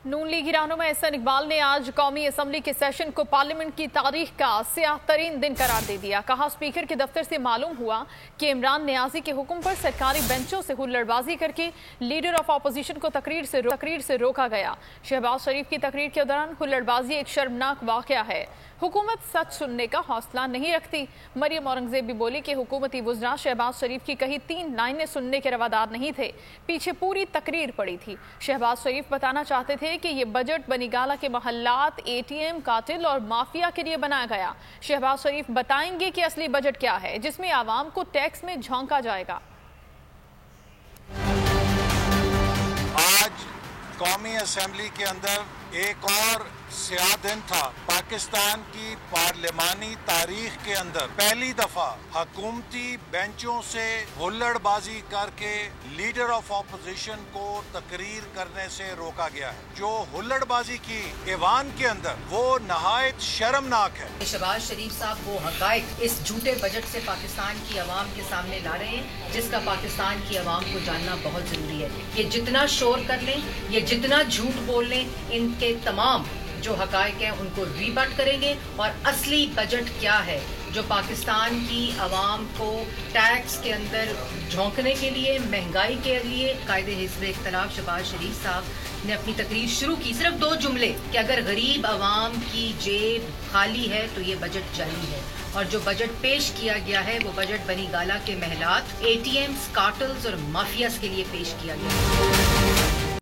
नून लीगी रहनुमा एहसन इकबाल ने आज कौमी असम्बली के सेशन को पार्लियामेंट की तारीख का स्याह तरीन दिन करार दे दिया। कहा, स्पीकर के दफ्तर से मालूम हुआ कि इमरान नियाजी के हुक्म पर सरकारी बेंचों से हुल्लड़बाजी करके लीडर ऑफ अपोजिशन को तकरीर से रोका गया। शहबाज शरीफ की तकरीर के दौरान हुल्लड़बाजी एक शर्मनाक वाक़या है। हुकूमत सच सुनने का हौसला नहीं रखती। मरियम औरंगजेब भी बोली कि हुकूमती वुज़रा शहबाज शरीफ की कही 3 लाइनें सुनने के रवादार नहीं थे, पीछे पूरी तकरीर पड़ी थी। शहबाज शरीफ बताना चाहते थे कि ये बजट बनीगाला के महल्लात, ATM, कातिल और माफिया के लिए बनाया गया। शहबाज शरीफ बताएंगे कि असली बजट क्या है, जिसमें आवाम को टैक्स में झोंका जाएगा। आज कौमी असेंबली के अंदर एक और स्याह दिन था। पाकिस्तान की पार्लिमानी तारीख के अंदर पहली दफा हुकूमती बेंचों से हुल्लड़बाजी करके लीडर ऑफ अपोजिशन को तकरीर करने से रोका गया है। जो हुल्लड़बाजी की ऐवान के अंदर वो नहायत शर्मनाक है। शहबाज शरीफ साहब वो हकायक इस झूठे बजट से पाकिस्तान की आवाम के सामने ला रहे हैं, जिसका पाकिस्तान की आवाम को जानना बहुत जरूरी है। ये जितना शोर कर लें, ये जितना झूठ बोल लें, इनके तमाम जो हकायक हैं उनको रीबट करेंगे। और असली बजट क्या है, जो पाकिस्तान की आवाम को टैक्स के अंदर झोंकने के लिए, महंगाई के लिए कायदे हिज़्ब इख्तिलाफ शहबाज शरीफ साहब ने अपनी तकरीर शुरू की सिर्फ 2 जुमले कि अगर गरीब आवाम की जेब खाली है तो ये बजट जाली है। और जो बजट पेश किया गया है वो बजट बनीगाला के महलात, ATMs, कार्टल्स और माफियाज के लिए पेश किया गया है।